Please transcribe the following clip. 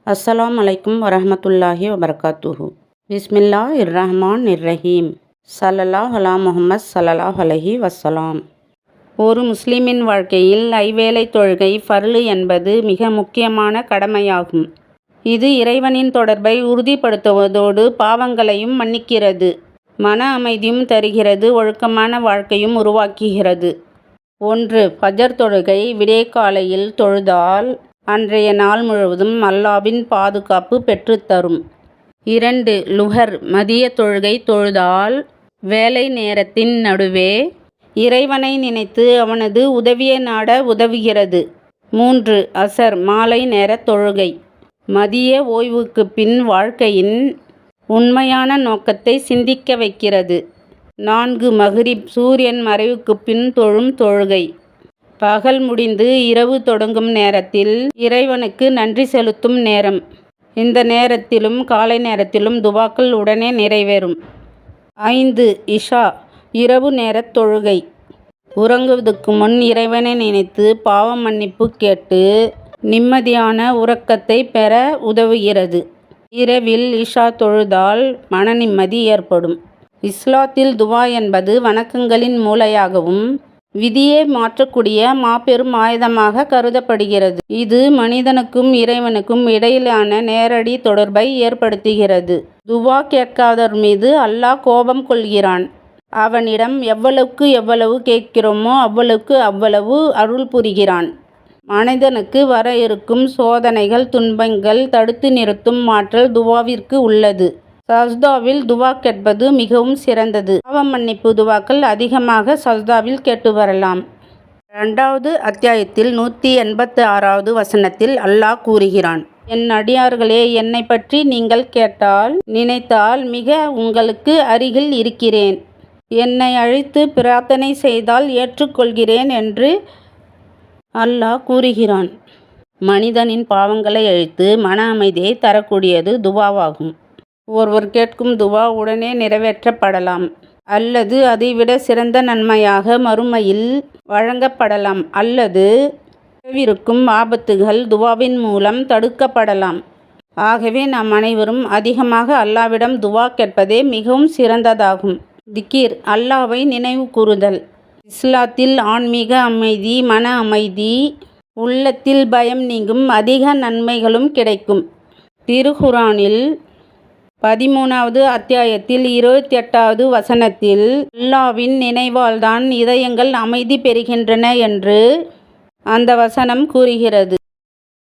அஸ்ஸலாமு அலைக்கும் வரஹ்மத்துல்லாஹி வபரகாத்துஹு. பிஸ்மில்லாஹிர்ரஹ்மானிர்ரஹீம். ஸல்லல்லாஹு அலா முஹம்மத் ஸல்லல்லாஹு அலைஹி வஸலாம். ஒரு முஸ்லிமின் வாழ்க்கையில் ஐவேளை தொழுகை ஃபர்லு என்பது மிக முக்கியமான கடமையாகும். இது இறைவனின் தொடர்பை உறுதிப்படுத்துவதோடு பாவங்களையும் மன்னிக்கிறது, மன அமைதியும் தருகிறது, ஒழுக்கமான வாழ்க்கையும் உருவாக்குகிறது. 1. ஃபஜர் தொழுகை விடியற்காலையில் தொழுதால் அன்றைய நாள் முழுவதும் அல்லாஹ்வின் பாதுகாப்பு பெற்றுத்தரும். 2. லுஹர் மதிய தொழுகை தொழுதால் வேலை நேரத்தின் நடுவே இறைவனை நினைத்து அவனது உதவியை நாட உதவுகிறது. 3. அசர் மாலை நேர தொழுகை மதிய ஓய்வுக்கு பின் வாழ்க்கையின் உண்மையான நோக்கத்தை சிந்திக்க வைக்கிறது. 4. மக்ரிப் சூரியன் மறைவுக்கு பின் தொழும் தொழுகை பகல் முடிந்து இரவு தொடங்கும் நேரத்தில் இறைவனுக்கு நன்றி செலுத்தும் நேரம். இந்த நேரத்திலும் காலை நேரத்திலும் துவாக்கள் உடனே நிறைவேறும். 5. இஷா இரவு நேரத் தொழுகை உறங்குவதற்கு முன் இறைவனை நினைத்து பாவ மன்னிப்பு கேட்டு நிம்மதியான உறக்கத்தை பெற உதவுகிறது. இரவில் இஷா தொழுதால் மன நிம்மதி ஏற்படும். இஸ்லாத்தில் துவா என்பது வணக்கங்களின் மூளையாகவும் விதியை மாற்றக்கூடிய மாபெரும் ஆயுதமாக கருதப்படுகிறது. இது மனிதனுக்கும் இறைவனுக்கும் இடையிலான நேரடி தொடர்பை ஏற்படுத்துகிறது. துவா கேட்காதவர் மீது அல்லாஹ் கோபம் கொள்கிறான். அவனிடம் எவ்வளவு கேட்கிறோமோ அவ்வளவு அருள் புரிகிறான். மனிதனுக்கு வர இருக்கும் சோதனைகள் துன்பங்கள் தடுத்து நிறுத்தும் ஆற்றல் துவாவிற்கு உள்ளது. சஜ்தாவில் துவா கேட்பது மிகவும் சிறந்தது. பாவ மன்னிப்பு துவாக்கள் அதிகமாக சஜ்தாவில் கேட்டு வரலாம். 2வது அத்தியாயத்தில் 186வது வசனத்தில் அல்லாஹ் கூறுகிறான், என் அடியார்களே, என்னை பற்றி நீங்கள் நினைத்தால் மிக உங்களுக்கு அருகில் இருக்கிறேன். என்னை அழைத்து பிரார்த்தனை செய்தால் ஏற்றுக்கொள்கிறேன் என்று அல்லாஹ் கூறுகிறான். மனிதனின் பாவங்களை அழித்து மன அமைதியை தரக்கூடியது துவாவாகும். ஒருவர் கேட்கும் துவா உடனே நிறைவேற்றப்படலாம் அல்லது அதைவிட சிறந்த நன்மையாக மறுமையில் வழங்கப்படலாம் அல்லது வரவிருக்கும் ஆபத்துகள் துவாவின் மூலம் தடுக்கப்படலாம். ஆகவே நாம் அனைவரும் அதிகமாக அல்லாஹ்விடம் துவா கேட்பதே மிகவும் சிறந்ததாகும். திக்ர் அல்லாஹ்வை நினைவு கூறுதல். இஸ்லாத்தில் ஆன்மீக அமைதி, மன அமைதி, உள்ளத்தில் பயம் நீங்கும், அதிக நன்மைகளும் கிடைக்கும். திருக்குர்ஆனில் 13வது அத்தியாயத்தில் 28வது வசனத்தில் அல்லாஹ்வின் நினைவால்தான் இதயங்கள் அமைதி பெறுகின்றன என்று அந்த வசனம் கூறுகிறது.